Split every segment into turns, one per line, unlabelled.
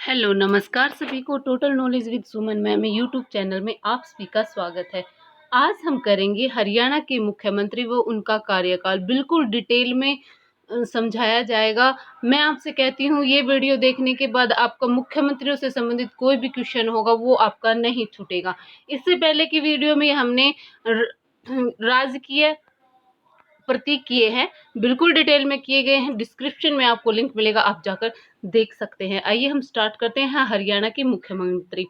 Hello, नमस्कार सभी को। Total knowledge with Suman ma'am YouTube channel में आप सभी का स्वागत है। आज हम करेंगे हरियाणा के मुख्यमंत्री व उनका कार्यकाल, बिल्कुल डिटेल में समझाया जाएगा। मैं आपसे कहती हूँ ये वीडियो देखने के बाद आपका मुख्यमंत्रियों से संबंधित कोई भी क्वेश्चन होगा वो आपका नहीं छूटेगा। इससे पहले की वीडियो में हमने राजकीय प्रतीक किए हैं, बिल्कुल डिटेल में किए गए हैं। डिस्क्रिप्शन में आपको लिंक मिलेगा, आप जाकर देख सकते हैं। आइए हम स्टार्ट करते हैं। हरियाणा के मुख्यमंत्री।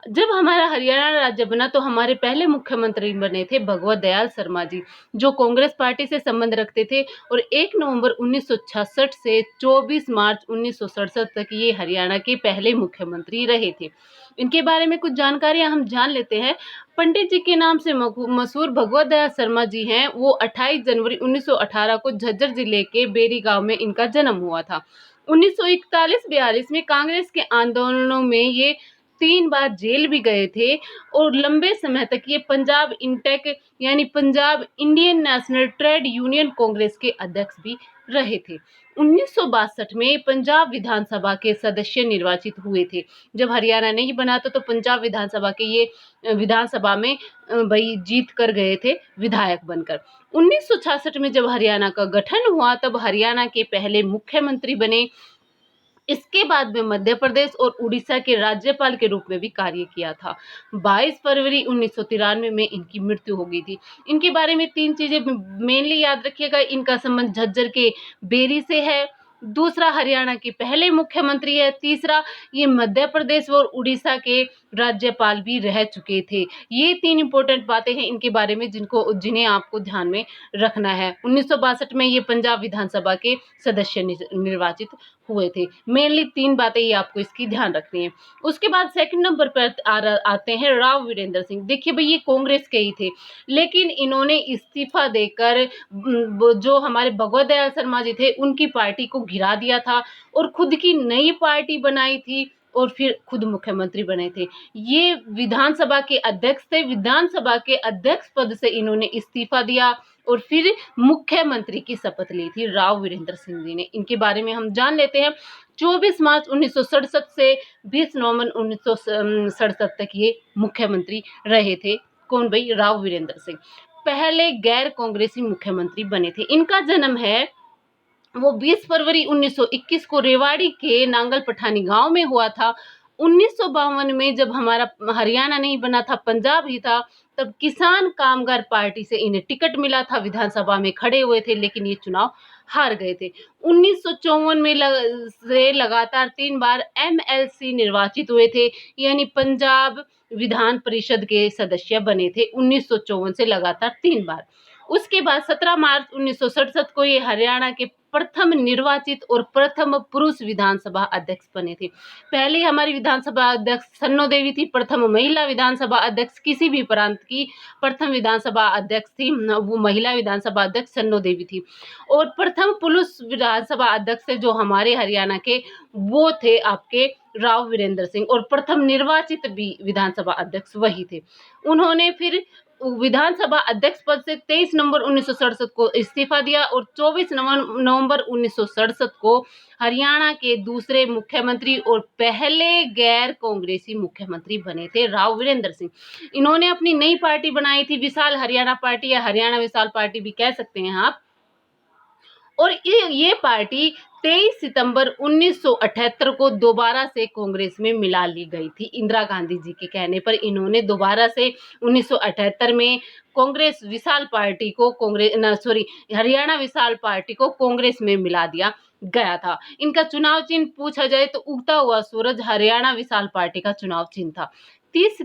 जब हमारा हरियाणा राज्य बना तो हमारे पहले मुख्यमंत्री बने थे भगवत दयाल शर्मा जी, जो कांग्रेस पार्टी से संबंध रखते थे और 1 नवंबर 1966 से 24 मार्च 1967 तक ये हरियाणा के पहले मुख्यमंत्री रहे थे। इनके बारे में कुछ जानकारियां हम जान लेते हैं। पंडित जी के नाम से मशहूर भगवत दयाल शर्मा जी हैं। वो 28 जनवरी 1918 को झज्जर जिले के बेरी गांव में इनका जन्म हुआ था। 1941-42 में कांग्रेस के आंदोलनों में ये 3 बार जेल भी गए थे और लंबे समय तक ये पंजाब इंटेक यानी Punjab Indian national trade union Congress के अध्यक्ष भी रहे थे। 1962 में पंजाब विधानसभा के सदस्य निर्वाचित हुए थे। जब हरियाणा नहीं बना था तो पंजाब विधानसभा के ये विधानसभा में भाई जीत कर गए थे विधायक बनकर। 1966 में जब हरियाणा का गठन हुआ तब हरियाणा के पहले मुख्यमंत्री बने। इसके बाद में मध्य प्रदेश और उड़ीसा के राज्यपाल के रूप में भी कार्य किया था। 22 फरवरी 1993 में इनकी मृत्यु हो गई थी। इनके बारे में 3 चीजें मेनली याद रखिएगा। इनका संबंध झज्जर के बेरी से है। दूसरा, हरियाणा के पहले मुख्यमंत्री है। तीसरा, ये मध्य प्रदेश और उड़ीसा के राज्यपाल भी रह चुके थे। ये 3 इंपॉर्टेंट बातें हैं इनके बारे में जिन्हें आपको ध्यान में रखना है। 1962 में ये पंजाब विधानसभा के सदस्य निर्वाचित हुए थे। मेनली 3 बातें ये आपको इसकी ध्यान रखनी है। उसके बाद सेकंड नंबर पर आते हैं राव वीरेंद्र सिंह। देखिए भाई, ये कांग्रेस के ही थे, लेकिन इन्होंने इस्तीफा देकर जो हमारे भगवत दयाल शर्मा जी थे उनकी पार्टी को गिरा दिया था और खुद की नई पार्टी बनाई थी और फिर खुद मुख्यमंत्री बने थे। ये विधानसभा के अध्यक्ष थे। विधानसभा के अध्यक्ष पद से इन्होंने इस्तीफा दिया और फिर मुख्यमंत्री की शपथ ली थी राव वीरेंद्र सिंह जी ने। इनके बारे में हम जान लेते हैं। 24 मार्च 1967 से 20 नवंबर 1967 तक ये मुख्यमंत्री रहे थे। कौन भाई? राव वीरेंद्र सिंह पहले गैर कांग्रेसी मुख्यमंत्री बने थे। इनका जन्म है वो 20 फरवरी 1921 को रेवाड़ी के नांगल पठानी गांव में हुआ था। 1952 में जब हमारा हरियाणा नहीं बना था, पंजाब ही था, तब किसान कामगार पार्टी से इन्हें टिकट मिला था। विधानसभा में खड़े हुए थे लेकिन ये चुनाव हार गए थे। 1954 में से लगातार 3 बार एमएलसी निर्वाचित हुए थे, यानी पंजाब विधान परिषद के सदस्य बने थे 1954 से लगातार 3 बार। उसके बाद 17 मार्च 1967 को ये हरियाणा के प्रथम निर्वाचित और प्रथम पुरुष विधानसभा अध्यक्ष बने थे। पहले हमारी विधानसभा अध्यक्ष सन्नो देवी थी। प्रथम महिला विधानसभा अध्यक्ष किसी भी प्रांत की प्रथम विधानसभा अध्यक्ष थी, वो महिला विधानसभा अध्यक्ष सन्नो देवी थी। और प्रथम पुरुष विधानसभा अध्यक्ष थे जो हमारे हरियाणा के, वो थे आपके राव वीरेंद्र सिंह। और प्रथम निर्वाचित भी विधानसभा अध्यक्ष वही थे। उन्होंने फिर विधानसभा अध्यक्ष पद से 23 नवंबर 1967 को इस्तीफा दिया और 24 नवंबर 1967 को हरियाणा के दूसरे मुख्यमंत्री और पहले गैर कांग्रेसी मुख्यमंत्री बने थे राव वीरेंद्र सिंह। इन्होंने अपनी नई पार्टी बनाई थी, विशाल हरियाणा पार्टी या हरियाणा विशाल पार्टी भी कह सकते हैं आप। और ये पार्टी 23 सितंबर 1978 को दोबारा से कांग्रेस में मिला ली गई थी। इंदिरा गांधी जी के कहने पर इन्होंने दोबारा से 1978 में कांग्रेस विशाल पार्टी को हरियाणा विशाल पार्टी को कांग्रेस में मिला दिया गया था। इनका चुनाव चिन्ह पूछा जाए तो उगता हुआ सूरज हरियाणा विशाल पार्टी का चुनाव चिन्ह था। 30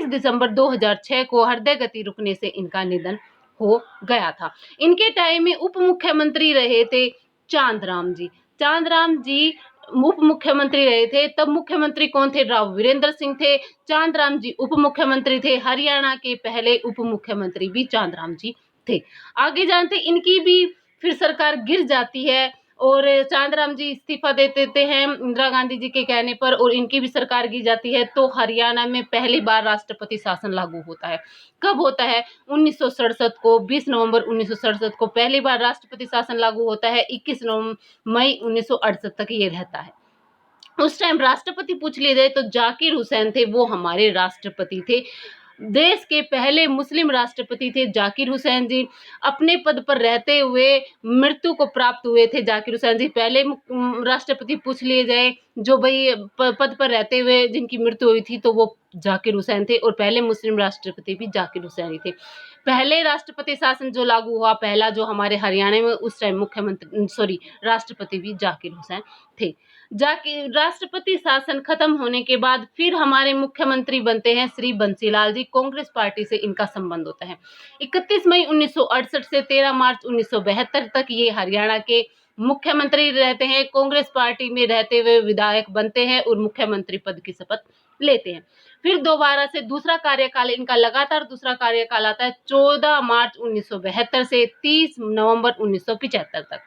दिसंबर 2006 को हृदय गति रुकने से इनका निधन हो गया था। इनके टाइम में उप मुख्यमंत्री रहे थे चांदराम जी। चांदराम जी उप मुख्यमंत्री रहे थे। तब मुख्यमंत्री कौन थे? राव वीरेंद्र सिंह थे। चांदराम जी उप मुख्यमंत्री थे। हरियाणा के पहले उप मुख्यमंत्री भी चांदराम जी थे। आगे जानते, इनकी भी फिर सरकार गिर जाती है और चांदराम जी इस्तीफा दे देते हैं इंदिरा गांधी जी के कहने पर और इनकी भी सरकार गिर जाती है। तो हरियाणा में पहली बार राष्ट्रपति शासन लागू होता है। कब होता है? 1967 को। 20 नवंबर 1967 को पहली बार राष्ट्रपति शासन लागू होता है। 21 मई 1968 तक ये रहता है। उस टाइम राष्ट्रपति पूछ लिए जाए तो जाकिर हुसैन थे, वो हमारे राष्ट्रपति थे। देश के पहले मुस्लिम राष्ट्रपति थे जाकिर हुसैन जी। अपने पद पर रहते हुए मृत्यु को प्राप्त हुए थे जाकिर हुसैन जी। पहले राष्ट्रपति पूछ लिए जाए जो भाई पद पर रहते हुए जिनकी मृत्यु हुई थी, तो वो जाकिर हुसैन थे, और पहले मुस्लिम राष्ट्रपति भी जाकिर हुसैन ही थे। पहले राष्ट्रपति शासन जो लागू हुआ, पहला जो हमारे हरियाणा में, उस टाइम राष्ट्रपति भी जाकिर हुसैन थे। जाकिर राष्ट्रपति शासन खत्म होने के बाद फिर हमारे मुख्यमंत्री बनते हैं श्री बंसीलाल जी। कांग्रेस पार्टी से इनका संबंध होता है। 31 मई 1968 से 13 मार्च 1972 तक ये हरियाणा के मुख्यमंत्री रहते हैं। कांग्रेस पार्टी में रहते हुए विधायक बनते हैं और मुख्यमंत्री पद की शपथ लेते हैं। फिर दोबारा से दूसरा कार्यकाल इनका, लगातार दूसरा कार्यकाल आता है 14 मार्च 1972 से 30 नवंबर 1975 तक।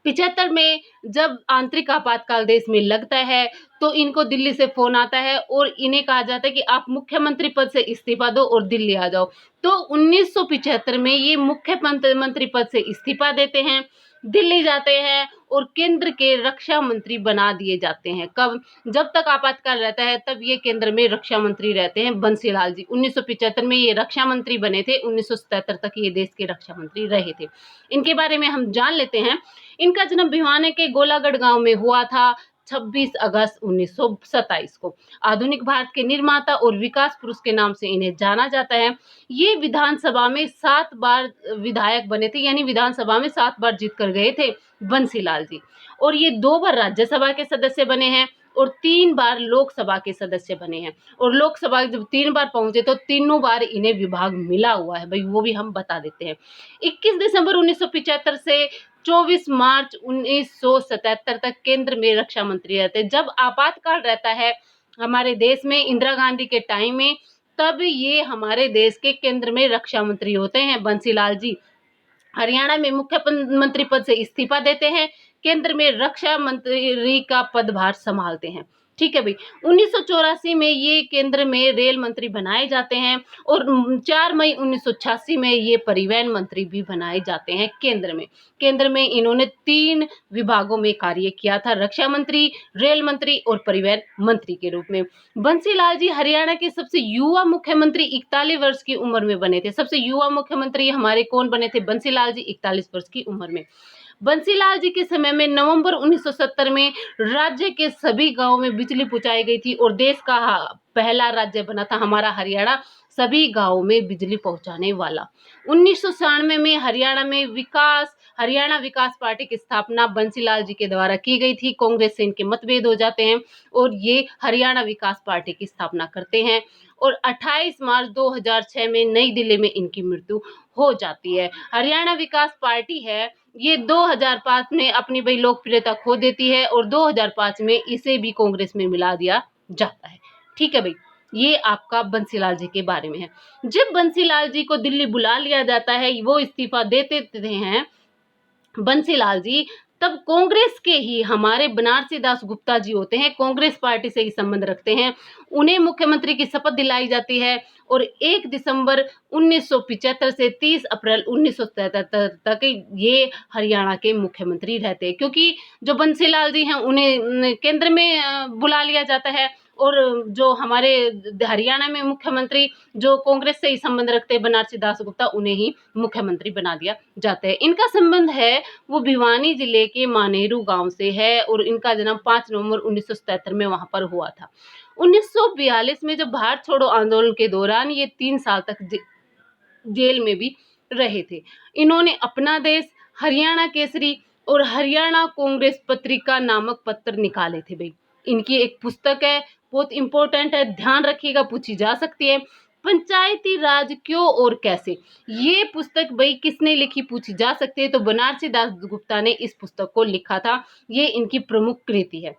75 में जब आंतरिक आपातकाल देश में लगता है, तो इनको दिल्ली से फोन आता है और इन्हें कहा जाता है कि आप मुख्यमंत्री पद से इस्तीफा दो और दिल्ली आ जाओ। तो 1975 में ये मुख्यमंत्री पद से इस्तीफा देते हैं, दिल्ली जाते हैं और केंद्र के रक्षा मंत्री बना दिए जाते हैं। कब? जब तक आपातकाल रहता है तब ये केंद्र में रक्षा मंत्री रहते हैं बंसीलाल जी। 1975 में ये रक्षा मंत्री बने थे, 1977 तक ये देश के रक्षा मंत्री रहे थे। इनके बारे में हम जान लेते हैं। इनका जन्म भिवानी के गोलागढ़ गांव में हुआ था 26 अगस्त 1927 को। आधुनिक भारत के निर्माता और विकास पुरुष के नाम से इन्हें जाना जाता है। ये विधानसभा में 7 बार विधायक बने थे, यानी विधानसभा में 7 बार जीत कर गए थे बंसीलाल जी। और ये 2 बार राज्यसभा के सदस्य बने हैं और 3 बार लोकसभा के सदस्य बने हैं। और लोकसभा जब 3 बार पहुंचे तो तीनों बार इन्हें विभाग मिला हुआ है भाई, वो भी हम बता देते हैं। 21 दिसंबर 1975 से 24 मार्च 1977 तक केंद्र में रक्षा मंत्री रहते। जब आपातकाल रहता है हमारे देश में इंदिरा गांधी के टाइम में, तब ये हमारे देश के केंद्र में रक्षा मंत्री होते हैं बंसीलाल जी। हरियाणा में मुख्यमंत्री पद से इस्तीफा देते हैं, केंद्र में रक्षा मंत्री का पदभार संभालते हैं। ठीक है भाई। 1984 में ये केंद्र में रेल मंत्री बनाए जाते हैं और 4 मई 1986 में ये परिवहन मंत्री भी बनाए जाते हैं केंद्र में। केंद्र में इन्होंने 3 विभागों में कार्य किया था, रक्षा मंत्री, रेल मंत्री और परिवहन मंत्री के रूप में। बंसीलाल जी हरियाणा के सबसे युवा मुख्यमंत्री 41 वर्ष की उम्र में बने थे। सबसे युवा मुख्यमंत्री हमारे कौन बने थे? बंसीलाल जी 41 वर्ष की उम्र में। बंसीलाल जी के समय में नवंबर 1970 में राज्य के सभी गांवों में बिजली पहुंचाई गई थी और देश का पहला राज्य बना था हमारा हरियाणा सभी गांवों में बिजली पहुंचाने वाला। 1996 में हरियाणा विकास पार्टी की स्थापना बंसीलाल जी के द्वारा की गई थी। कांग्रेस से इनके मतभेद हो जाते हैं और ये हरियाणा विकास पार्टी की स्थापना करते हैं और 28 मार्च 2006 में नई दिल्ली में इनकी मृत्यु हो जाती है। हरियाणा विकास पार्टी है, ये 2005 में अपनी भाई लोकप्रियता खो देती है और 2005 में इसे भी कांग्रेस में मिला दिया जाता है। ठीक है भाई, ये आपका बंसीलाल जी के बारे में है। जब बंसीलाल जी को दिल्ली बुला लिया जाता है, वो इस्तीफा दे देते हैं बंसीलाल जी, तब कांग्रेस के ही हमारे बनारसी दास गुप्ता जी होते हैं, कांग्रेस पार्टी से ही संबंध रखते हैं। उन्हें मुख्यमंत्री की शपथ दिलाई जाती है और 1 दिसंबर 1975 से 30 अप्रैल 1977 तक ये हरियाणा के मुख्यमंत्री रहते हैं। क्योंकि जो बंसीलाल जी हैं उन्हें केंद्र में बुला लिया जाता है और जो हमारे हरियाणा में मुख्यमंत्री जो कांग्रेस से ही संबंध रखते हैं बनारसी दास गुप्ता, उन्हें ही मुख्यमंत्री बना दिया जाता है। इनका संबंध है वो भिवानी जिले के मानेरू गांव से है और इनका जन्म 5 नवंबर 1977 में वहां पर हुआ था। 1942 में जब भारत छोड़ो आंदोलन के दौरान ये 3 साल तक जेल में भी रहे थे। इन्होंने अपना देश, हरियाणा केसरी और हरियाणा कांग्रेस पत्रिका नामक पत्र निकाले थे भाई। इनकी एक पुस्तक है, बहुत इंपॉर्टेंट है, ध्यान रखिएगा, पूछी जा सकती है। पंचायती राज क्यों और कैसे, ये पुस्तक भाई किसने लिखी पूछी जा सकती है, तो बनारसी दास गुप्ता ने इस पुस्तक को लिखा था। ये इनकी प्रमुख कृति है।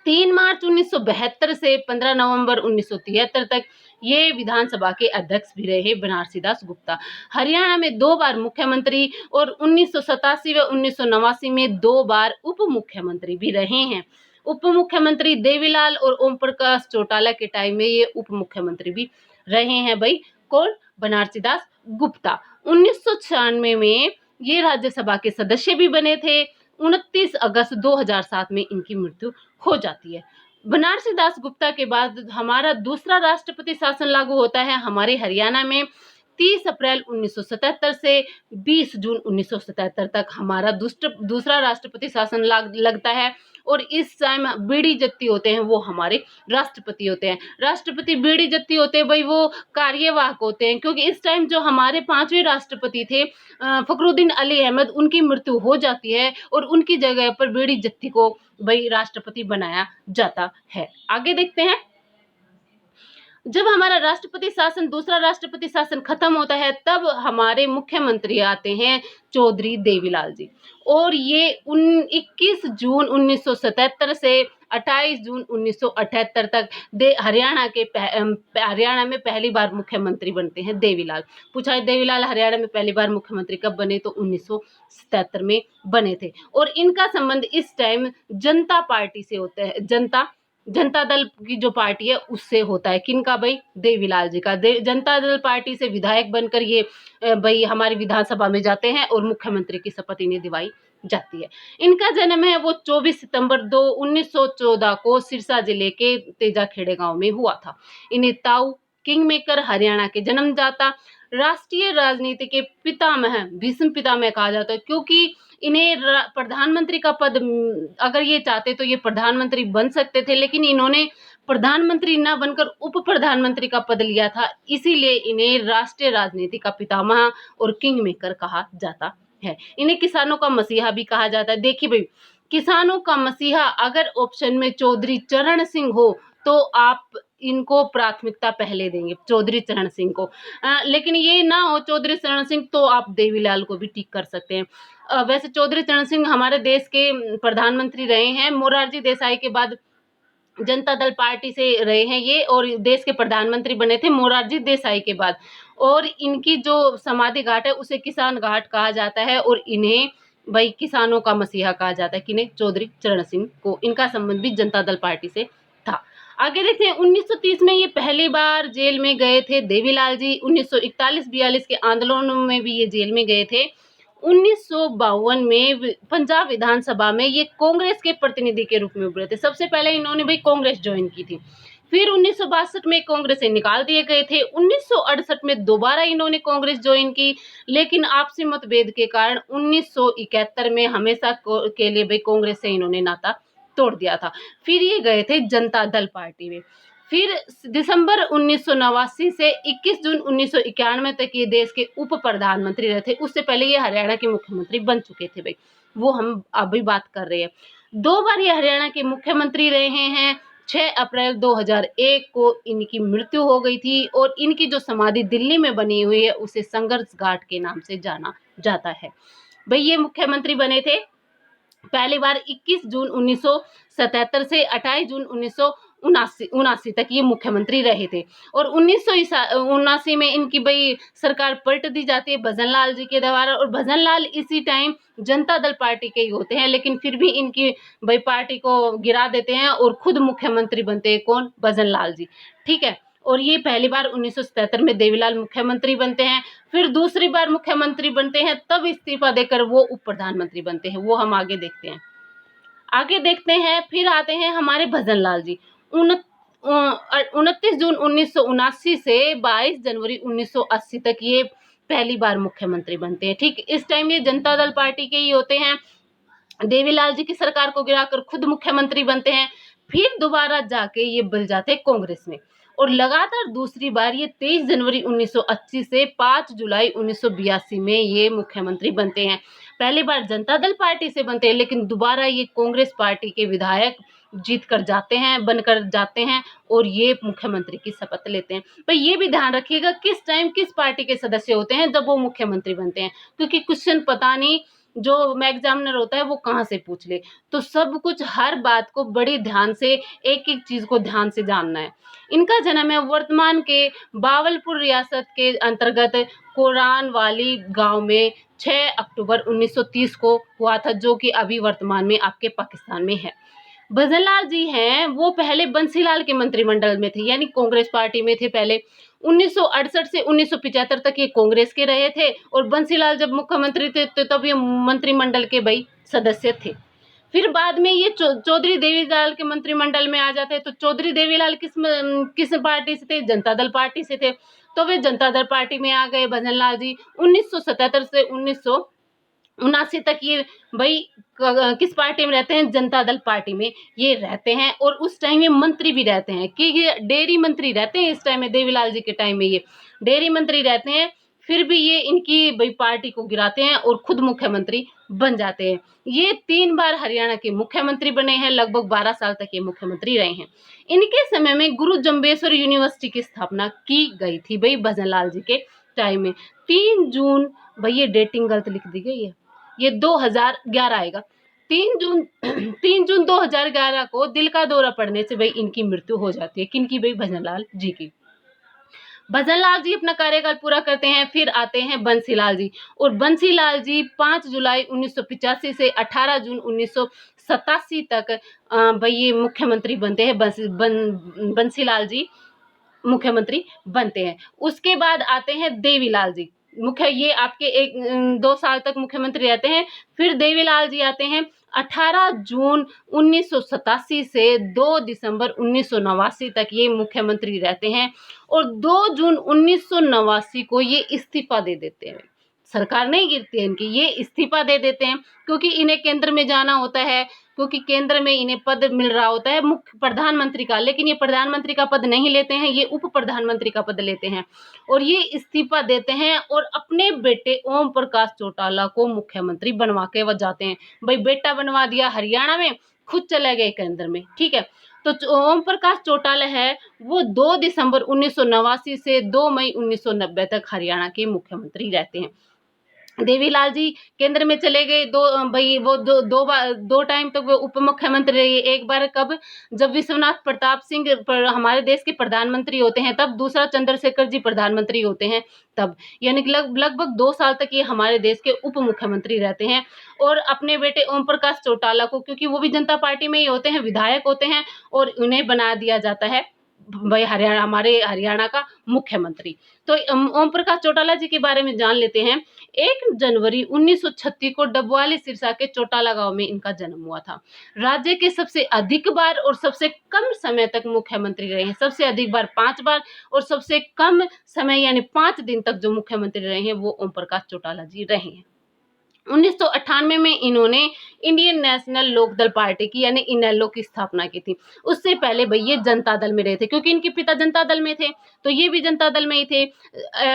3 मार्च 1972 से 15 नवंबर 1973 तक ये विधानसभा के अध्यक्ष भी रहे बनारसी दास गुप्ता। हरियाणा में 2 बार मुख्यमंत्री और 1987 व 1989 में 2 बार उप मुख्यमंत्री भी रहे हैं। उप मुख्यमंत्री देवीलाल और ओम प्रकाश चौटाला के टाइम में ये उप मुख्यमंत्री भी रहे हैं भाई। कौन? बनारसी दास गुप्ता। 1996 में ये राज्यसभा के सदस्य भी बने थे। 29 अगस्त 2007 में इनकी मृत्यु हो जाती है। बनारसी दास गुप्ता के बाद हमारा दूसरा राष्ट्रपति शासन लागू होता है हमारे हरियाणा में 30 अप्रैल 1977 से 20 जून 1977 तक हमारा दूसरा राष्ट्रपति शासन लगता है। और इस टाइम बीडी जत्ती होते हैं वो हमारे राष्ट्रपति होते हैं। राष्ट्रपति बीडी जत्ती होते हैं भाई, वो कार्यवाहक होते हैं, क्योंकि इस टाइम जो हमारे 5वें राष्ट्रपति थे फखरुद्दीन अली अहमद, उनकी मृत्यु हो जाती है और उनकी जगह पर बीडी जत्ती को भाई राष्ट्रपति बनाया जाता है। आगे देखते हैं। जब हमारा राष्ट्रपति शासन दूसरा राष्ट्रपति शासन खत्म होता है तब हमारे मुख्यमंत्री आते हैं चौधरी देवीलाल जी, और ये 21 जून 1977 से 28 जून 1978 तक हरियाणा में पहली बार मुख्यमंत्री बनते हैं देवीलाल। पूछा है देवीलाल हरियाणा में पहली बार मुख्यमंत्री कब बने, तो 1977 में बने थे। और इनका संबंध इस टाइम जनता पार्टी से होता है, जनता दल की जो पार्टी है उससे होता है। किनका भाई, देवीलाल जी का। जनता दल पार्टी से विधायक बनकर ये भाई हमारी विधानसभा में जाते हैं और मुख्यमंत्री की शपथ इन्हें दिलाई जाती है। इनका जन्म है वो 24 सितंबर 1914 को सिरसा जिले के तेजाखेड़े गांव में हुआ था। इन्हें ताऊ किंगमेकर हरियाणा के जन्मदाता, राष्ट्रीय राजनीति के पितामह, भीष्म पितामह कहा जाता है, क्योंकि इन्हें प्रधानमंत्री का पद अगर ये चाहते तो ये प्रधानमंत्री बन सकते थे, लेकिन इन्होंने प्रधानमंत्री न बनकर उप प्रधानमंत्री का पद लिया था, इसीलिए इन्हें राष्ट्रीय राजनीति का पितामह और किंग मेकर कहा जाता है। इन्हें किसानों का मसीहा भी कहा जाता है। देखिए भाई, किसानों का मसीहा अगर ऑप्शन में चौधरी चरण सिंह हो तो आप इनको प्राथमिकता पहले देंगे, चौधरी चरण सिंह को। लेकिन ये ना हो चौधरी चरण सिंह तो आप देवीलाल को भी टिक कर सकते हैं। वैसे चौधरी चरण सिंह हमारे देश के प्रधानमंत्री रहे हैं, मोरारजी देसाई के बाद जनता दल पार्टी से रहे हैं ये, और देश के प्रधानमंत्री बने थे मोरारजी देसाई के बाद। और इनकी जो समाधि घाट है उसे किसान घाट कहा जाता है, और इन्हें भाई किसानों का मसीहा कहा जाता है। किन्हें, चौधरी चरण सिंह को। इनका संबंध भी जनता दल पार्टी से था। आगे देखते हैं, 1930 में ये पहली बार जेल में गए थे देवीलाल जी। 1941-42 के आंदोलनों में भी ये जेल में गए थे। 1952 में पंजाब विधानसभा में ये कांग्रेस के प्रतिनिधि के रूप में उभरे थे। सबसे पहले इन्होंने भाई कांग्रेस ज्वाइन की थी। फिर 1962 में कांग्रेस से निकाल दिए गए थे। 1968 में दोबारा इन्होंने कांग्रेस ज्वाइन की, लेकिन आपसी मतभेद के कारण 1971 में हमेशा के लिए भाई कांग्रेस से इन्होंने नाता तोड़ दिया था। फिर ये गए थे जनता दल पार्टी में। फिर दिसंबर 1989 से 21 जून 1991 तक ये देश के उप प्रधानमंत्री रहे थे। उससे पहले ये हरियाणा के मुख्यमंत्री बन चुके थे भाई, वो हम अभी बात कर रहे हैं। 2 बार ये हरियाणा के मुख्यमंत्री रहे हैं। 6 अप्रैल 2001 को इनकी मृत्यु हो गई थी, और इनकी जो समाधि दिल्ली में बनी हुई है उसे संघर्ष घाट के नाम से जाना जाता है। भाई ये मुख्यमंत्री बने थे पहली बार 21 जून 1977 से 28 जून 1979 तक ये मुख्यमंत्री रहे थे। और 1979 में इनकी भाई सरकार पलट दी जाती है भजनलाल जी के द्वारा, और भजनलाल इसी टाइम जनता दल पार्टी के ही होते हैं, लेकिन फिर भी इनकी भाई पार्टी को गिरा देते हैं और खुद मुख्यमंत्री बनते हैं। कौन? भजनलाल जी। ठीक है। और ये पहली बार 1977 में देवीलाल मुख्यमंत्री बनते हैं। फिर दूसरी बार मुख्यमंत्री बनते हैं, तब इस्तीफा देकर वो उप प्रधानमंत्री बनते हैं। वो हम आगे देखते हैं। आगे देखते हैं, फिर आते हैं हमारे भजनलाल जी। 29 जून 1979 से 22 जनवरी 1980 तक ये पहली बार मुख्यमंत्री बनते हैं। ठीक, इस टाइम ये जनता दल पार्टी के ही होते हैं। देवीलाल जी की सरकार को गिराकर खुद मुख्यमंत्री बनते हैं। फिर दोबारा जाके ये बन जाते हैं कांग्रेस में, और लगातार दूसरी बार ये 23 जनवरी 1980 से 5 जुलाई 1982 में ये मुख्यमंत्री बनते हैं। पहली बार जनता दल पार्टी से बनते हैं, लेकिन दोबारा ये कांग्रेस पार्टी के विधायक जीत कर जाते हैं, बनकर जाते हैं, और ये मुख्यमंत्री की शपथ लेते हैं। भाई ये भी ध्यान रखिएगा किस टाइम किस पार्टी के सदस्य होते हैं जब वो मुख्यमंत्री बनते हैं, क्योंकि क्वेश्चन पता नहीं जो एग्जामिनर होता है वो कहाँ से पूछ ले। तो सब कुछ, हर बात को बड़ी ध्यान से, एक एक चीज को ध्यान से जानना है। इनका जन्म है वर्तमान के बावलपुर रियासत के अंतर्गत कोरान वाली गांव में 6 अक्टूबर 1930 को हुआ था, जो कि अभी वर्तमान में आपके पाकिस्तान में है। भजनलाल जी हैं वो पहले बंसीलाल के मंत्रिमंडल में थे, यानी कांग्रेस पार्टी में थे पहले। 1968 से 1975 तक ये कांग्रेस के रहे थे और बंसीलाल जब मुख्यमंत्री थे तो तब ये मंत्रिमंडल के भाई सदस्य थे। फिर बाद में ये चौधरी देवीलाल के मंत्रिमंडल में आ जाते हैं। तो चौधरी देवीलाल किस पार्टी से थे? जनता दल पार्टी से थे। तो वे जनता दल पार्टी में आ गए भजनलाल जी। 1977 से 1979 तक ये भाई किस पार्टी में रहते हैं? जनता दल पार्टी में ये रहते हैं। और उस टाइम ये मंत्री भी रहते हैं कि ये डेयरी मंत्री रहते हैं। इस टाइम में देवीलाल जी के टाइम में ये डेयरी मंत्री रहते हैं। फिर भी ये इनकी भाई पार्टी को गिराते हैं और खुद मुख्यमंत्री बन जाते हैं। ये 3 बार हरियाणा के मुख्यमंत्री बने हैं। लगभग 12 साल तक ये मुख्यमंत्री रहे हैं। इनके समय में गुरु जम्बेश्वर यूनिवर्सिटी की स्थापना की गई थी भाई भजनलाल जी के टाइम में। 3 जून, भाई ये डेटिंग गलत लिख दी गई है, ये 2011 आएगा। 3 जून 3 जून 2011 को दिल का दौरा पड़ने से भाई इनकी मृत्यु हो जाती है। किनकी? भाई भजनलाल जी की। भजनलाल जी अपना कार्यकाल पूरा करते हैं। फिर आते हैं बंसीलाल जी, और बंसीलाल जी 5 जुलाई 1985 से 18 जून 1987 तक भाई ये मुख्यमंत्री बनते हैं। बंसीलाल जी मुख्यमंत्री बनते हैं। उसके बाद आते हैं देवीलाल जी, ये आपके 2 साल तक मुख्यमंत्री रहते हैं। फिर देवीलाल जी आते हैं 18 जून 1987 से 2 दिसंबर 1989 तक ये मुख्यमंत्री रहते हैं। और 2 जून 1989 को ये इस्तीफा दे देते हैं। सरकार नहीं गिरती है इनकी, ये इस्तीफा दे देते हैं क्योंकि इन्हें केंद्र में जाना होता है, क्योंकि केंद्र में इन्हें पद मिल रहा होता है मुख्य प्रधानमंत्री का। लेकिन ये प्रधानमंत्री का पद नहीं लेते हैं, ये उप प्रधानमंत्री का पद लेते हैं और ये इस्तीफा देते हैं और अपने बेटे ओम प्रकाश चौटाला को मुख्यमंत्री बनवा के वो जाते हैं। भाई बेटा बनवा दिया हरियाणा में, खुद चले गए केंद्र में। ठीक है, तो ओम प्रकाश चौटाला है वो 2 दिसंबर 1989 से 2 मई 1990 तक हरियाणा के मुख्यमंत्री रहते हैं। देवीलाल जी केंद्र में चले गए। भाई वो दो टाइम तक वो उप मुख्यमंत्री रहे। एक बार कब? जब विश्वनाथ प्रताप सिंह हमारे देश के प्रधानमंत्री होते हैं तब, दूसरा चंद्रशेखर जी प्रधानमंत्री होते हैं तब, यानी कि लगभग 2 साल तक ये हमारे देश के उप मुख्यमंत्री रहते हैं। और अपने बेटे ओम प्रकाश चौटाला को, क्योंकि वो भी जनता पार्टी में ही होते हैं, विधायक होते हैं, और उन्हें बना दिया जाता है भाई हमारे हरियाणा का मुख्यमंत्री। तो ओम प्रकाश चौटाला जी के बारे में जान लेते हैं। 1 जनवरी 1936 को डबवाली सिरसा के चौटाला गांव में इनका जन्म हुआ था। राज्य के सबसे अधिक बार और सबसे कम समय तक मुख्यमंत्री रहे हैं। सबसे अधिक बार 5 बार और सबसे कम समय यानी 5 दिन तक जो मुख्यमंत्री रहे हैं वो ओम प्रकाश चौटाला जी रहे हैं। 1998 में इन्होंने इंडियन नेशनल लोकदल पार्टी की यानी इनेलो की स्थापना की थी। उससे पहले भाई ये जनता दल में रहे थे, क्योंकि इनके पिता जनता दल में थे तो ये भी जनता दल में ही थे।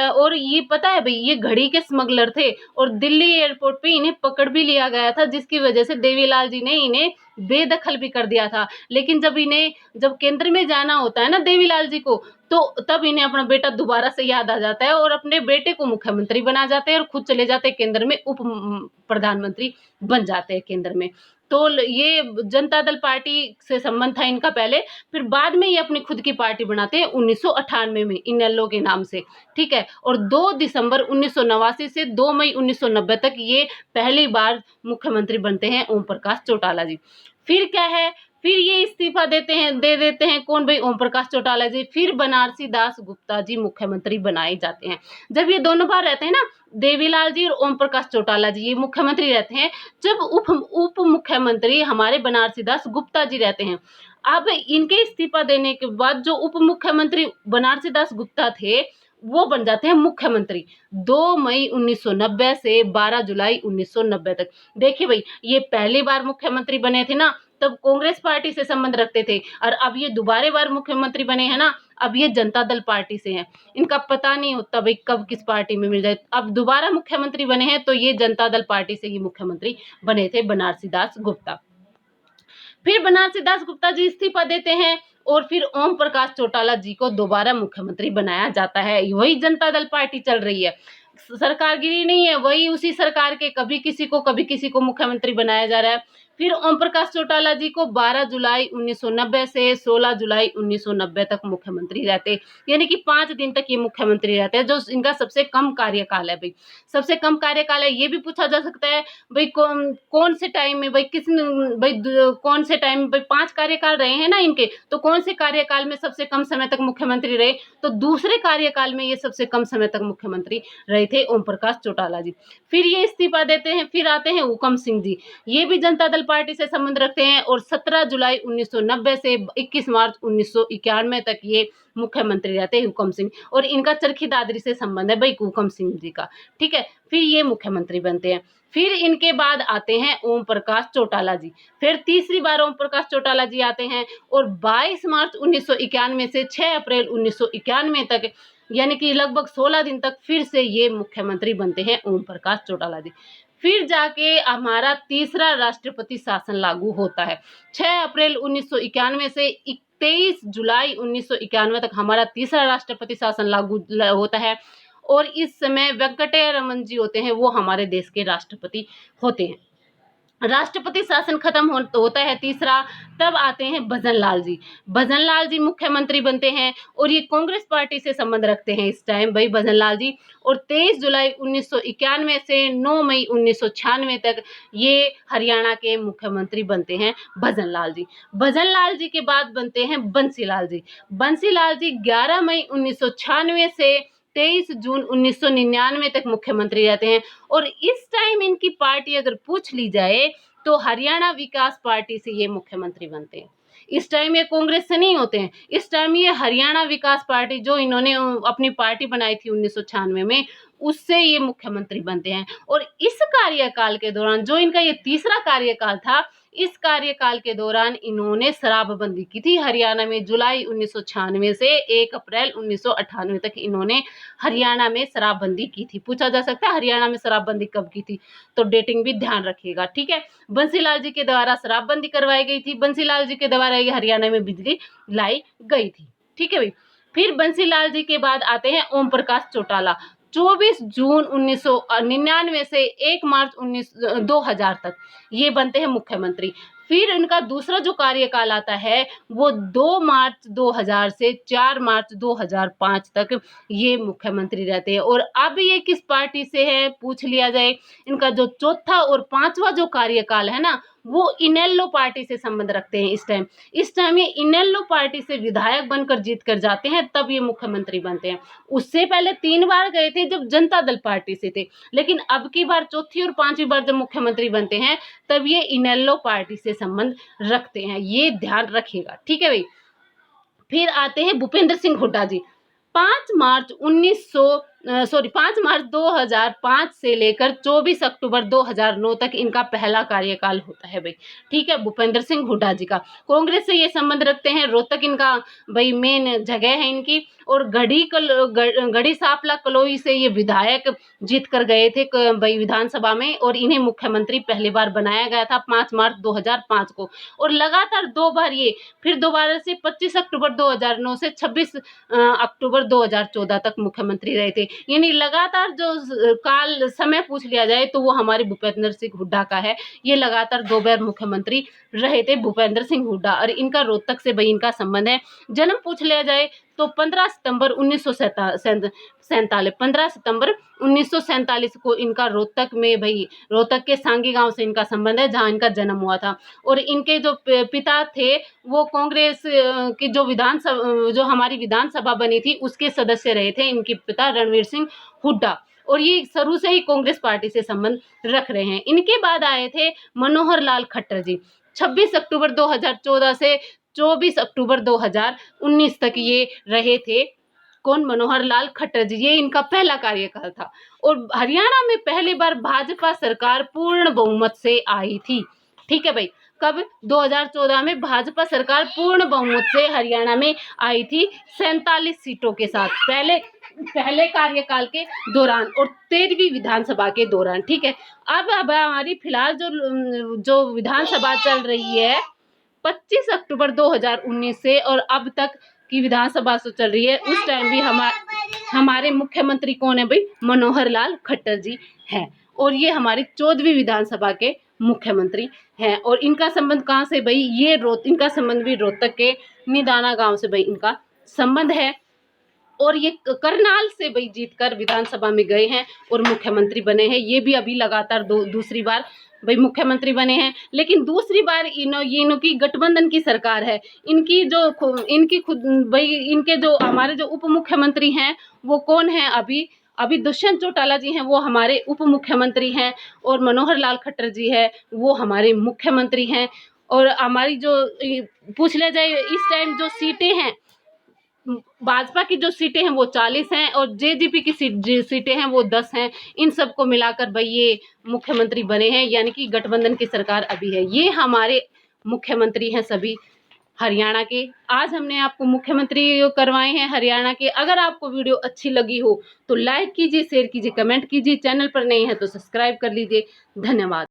और ये पता है भाई ये घड़ी के स्मगलर थे और दिल्ली एयरपोर्ट पे इन्हें पकड़ भी लिया गया था, जिसकी वजह से देवीलाल जी ने इन्हें बेदखल भी कर दिया था। लेकिन जब केंद्र में जाना होता है ना देवीलाल जी को, तो तब इन्हें अपना बेटा दोबारा से याद आ जाता है और अपने बेटे को मुख्यमंत्री बना जाते हैं और खुद चले जाते हैं केंद्र में, उप प्रधानमंत्री बन जाते हैं केंद्र में। तो ये जनता दल पार्टी से संबंध था इनका पहले, फिर बाद में ये अपनी खुद की पार्टी बनाते हैं 1998 में इनेलो के नाम से। ठीक है, और 2 दिसंबर 1989 से 2 मई 1990 तक ये पहली बार मुख्यमंत्री बनते हैं ओम प्रकाश चौटाला जी। फिर क्या है, फिर ये इस्तीफा दे देते हैं कौन? भाई ओम प्रकाश चौटाला जी। फिर बनारसी दास गुप्ता जी मुख्यमंत्री बनाए जाते हैं। जब ये दोनों बार रहते हैं ना, देवीलाल जी और ओम प्रकाश चौटाला जी ये मुख्यमंत्री रहते हैं, जब उप मुख्यमंत्री हमारे बनारसी दास गुप्ता जी रहते हैं। अब इनके इस्तीफा देने के बाद जो उप मुख्यमंत्री बनारसी दास गुप्ता थे वो बन जाते हैं मुख्यमंत्री 2 मई 1990 से 12 जुलाई 1990 तक। देखिए भाई ये पहली बार मुख्यमंत्री बने थे ना, तब कांग्रेस पार्टी से संबंध रखते थे, और अब ये दोबारा बार मुख्यमंत्री बने हैं ना, अब ये जनता दल पार्टी से हैं। इनका पता नहीं होता भाई कब किस पार्टी में मिल जाए। अब दोबारा मुख्यमंत्री बने हैं तो ये जनता दल पार्टी से ही मुख्यमंत्री बने थे बनारसी दास गुप्ता। फिर बनारसी दास गुप्ता जी इस्तीफा देते हैं और फिर ओम प्रकाश चौटाला जी को दोबारा मुख्यमंत्री बनाया जाता है। वही जनता दल पार्टी चल रही है, सरकारगिरी नहीं है, वही उसी सरकार के कभी किसी को मुख्यमंत्री बनाया जा रहा है। फिर ओम प्रकाश चौटाला जी को 12 जुलाई 1990 से 16 जुलाई 1990 तक मुख्यमंत्री रहते, यानी कि 5 दिन तक ये मुख्यमंत्री रहते हैं, जो इनका सबसे कम कार्यकाल है भाई, सबसे कम कार्यकाल है। ये भी पूछा जा सकता है भाई कौन से टाइम में भाई कौन से टाइम में भाई 5 कार्यकाल रहे हैं ना इनके, तो कौन से कार्यकाल में सबसे कम समय तक मुख्यमंत्री रहे, तो दूसरे कार्यकाल में ये सबसे कम समय तक मुख्यमंत्री रहे थे ओम प्रकाश चौटाला जी। फिर ये इस्तीफा देते हैं। फिर आते हैं हुकम सिंह जी, ये भी जनता दल पार्टी से संबंध रखते हैं और 17 जुलाई 1990 से 21 मार्च 1991 तक ये मुख्यमंत्री रहते हैं हुकम सिंह, और इनका चरखी दादरी से संबंध है भाई हुकम सिंह जी का, ठीक है। फिर ये मुख्यमंत्री बनते हैं। फिर इनके बाद आते हैं ओम प्रकाश चौटाला जी, फिर तीसरी बार ओम प्रकाश चौटाला जी आते हैं और 22 मार्च 1991 से 6 अप्रैल 1991 तक, यानी कि लगभग 16 दिन तक फिर से ये मुख्यमंत्री बनते हैं ओम प्रकाश चौटाला जी। फिर जाके हमारा तीसरा राष्ट्रपति शासन लागू होता है 6 अप्रैल 1991 से 23 जुलाई 1991 तक हमारा तीसरा राष्ट्रपति शासन लागू होता है, और इस समय वेंकटैया रमन जी होते हैं, वो हमारे देश के राष्ट्रपति होते हैं। राष्ट्रपति शासन खत्म होता है तीसरा, तब आते हैं भजन लाल जी। भजन लाल जी मुख्यमंत्री बनते हैं और ये कांग्रेस पार्टी से संबंध रखते हैं इस टाइम भाई भजन लाल जी, और 23 जुलाई 1991 से 9 मई 1996 तक ये हरियाणा के मुख्यमंत्री बनते हैं भजन लाल जी। भजन लाल जी के बाद बनते हैं बंसी लाल जी। बंसी लाल जी 11 मई 1996 से 23 जून 1999 तक मुख्यमंत्री रहते हैं, और इस टाइम इनकी पार्टी अगर पूछ ली जाए तो हरियाणा विकास पार्टी से ये मुख्यमंत्री बनते हैं। इस टाइम ये कांग्रेस से नहीं होते हैं, इस टाइम ये हरियाणा विकास पार्टी जो इन्होंने अपनी पार्टी बनाई थी 1996 में, उससे ये मुख्यमंत्री बनते हैं। और इस कार्यकाल के दौरान जो इनका ये तीसरा कार्यकाल था, इस कार्यकाल के दौरान इन्होंने शराबबंदी की थी हरियाणा में। जुलाई 1996 से 1 अप्रैल 1998 तक इन्होंने हरियाणा में शराबबंदी की थी। पूछा जा सकता है हरियाणा में शराबबंदी कब की थी, तो डेटिंग भी ध्यान रखिएगा, ठीक है। बंसीलाल जी के द्वारा शराबबंदी करवाई गई थी, बंसीलाल जी के द्वारा ये हरियाणा में बिजली लाई गई थी, ठीक है भाई। फिर बंसीलाल जी के बाद आते हैं ओम प्रकाश चौटाला। 24 जून 1999 से 1 मार्च 2000 तक ये बनते हैं मुख्यमंत्री। फिर इनका दूसरा जो कार्यकाल आता है वो 2 मार्च 2000 से 4 मार्च 2005 तक ये मुख्यमंत्री रहते हैं। और अब ये किस पार्टी से है पूछ लिया जाए, इनका जो चौथा और पांचवा जो कार्यकाल है ना, वो इनेलो पार्टी से संबंध रखते हैं। इस टाइम ये इनेलो पार्टी से विधायक बनकर जीत कर जाते हैं, तब ये मुख्यमंत्री बनते हैं। उससे पहले 3 बार गए थे जब जनता दल पार्टी से थे, लेकिन अब की बार चौथी और पांचवी बार जब मुख्यमंत्री बनते हैं तब ये इनेलो पार्टी से संबंध रखते हैं, ये ध्यान रखिएगा, ठीक है भाई। फिर आते हैं भूपेंद्र सिंह हुड्डा जी। 5 मार्च 2005 से लेकर 24 अक्टूबर 2009 तक इनका पहला कार्यकाल होता है भाई, ठीक है। भूपेंद्र सिंह हुड्डा जी का कांग्रेस से ये संबंध रखते हैं, रोहतक इनका भाई मेन जगह है इनकी, और गढ़ी सांपला कलोई से ये विधायक जीत कर गए थे भाई विधानसभा में, और इन्हें मुख्यमंत्री पहली बार बनाया गया था 5 मार्च 2005 को, और लगातार 2 बार ये फिर दोबारा से 25 अक्टूबर 2009 से 26 अक्टूबर 2014 तक मुख्यमंत्री रहे थे। यानी लगातार जो काल समय पूछ लिया जाए तो वो हमारे भूपेंद्र सिंह हुड्डा का है। ये लगातार 2 बार मुख्यमंत्री रहे थे भूपेंद्र सिंह हुड्डा, और इनका रोहतक से भाई इनका संबंध है। जन्म पूछ लिया जाए तो 15 सितंबर 1947 को इनका रोहतक में भाई रोहतक के सांगी गांव से इनका संबंध है, जहां इनका जन्म हुआ था। और इनके जो पिता थे वो कांग्रेस की जो हमारी विधानसभा बनी थी उसके सदस्य रहे थे इनके पिता रणवीर सिंह हुड्डा, और ये शुरू से ही कांग्रेस पार्टी से संबंध रख रहे हैं। इनके बाद आए थे मनोहर लाल खट्टर जी। 26 अक्टूबर 2014 से 24 अक्टूबर 2019 तक ये रहे थे। कौन? मनोहर लाल खट्टर जी। ये इनका पहला कार्यकाल था। और हरियाणा में पहली बार भाजपा सरकार पूर्ण बहुमत से आई थी, ठीक है भाई। कब? 2014 में भाजपा सरकार पूर्ण बहुमत से हरियाणा में आई थी 47 सीटों के साथ, पहले कार्यकाल के दौरान और 13वीं विधानसभा के दौरान, ठीक है। अब हमारी फिलहाल जो विधानसभा चल रही है 25 अक्टूबर 2019 से और अब तक की विधानसभा जो चल रही है, उस टाइम भी हमारे मुख्यमंत्री कौन है भाई? मनोहर लाल खट्टर जी हैं। और ये हमारी 14वीं विधानसभा के मुख्यमंत्री हैं। और इनका संबंध कहाँ से भाई, ये इनका संबंध भी रोहतक के निदाना गांव से भाई इनका संबंध है। और ये करनाल से भाई जीतकर विधानसभा में गए हैं और मुख्यमंत्री बने हैं। ये भी अभी लगातार दूसरी बार भाई मुख्यमंत्री बने हैं। लेकिन दूसरी बार इनकी गठबंधन की सरकार है। इनकी खुद भाई इनके जो हमारे जो उप मुख्यमंत्री हैं वो कौन है, अभी दुष्यंत चौटाला जी हैं, वो हमारे उप मुख्यमंत्री हैं। और मनोहर लाल खट्टर जी है, वो हमारे मुख्यमंत्री हैं। और हमारी जो पूछ लिया जाए इस टाइम जो सीटें हैं, भाजपा की जो सीटें हैं वो 40 हैं और जेजेपी की सीटें हैं वो 10 हैं। इन सबको मिलाकर भाई ये मुख्यमंत्री बने हैं, यानी कि गठबंधन की सरकार अभी है। ये हमारे मुख्यमंत्री हैं सभी हरियाणा के। आज हमने आपको मुख्यमंत्री करवाए हैं हरियाणा के। अगर आपको वीडियो अच्छी लगी हो तो लाइक कीजिए, शेयर कीजिए, कमेंट कीजिए। चैनल पर नए हैं तो सब्सक्राइब कर लीजिए। धन्यवाद।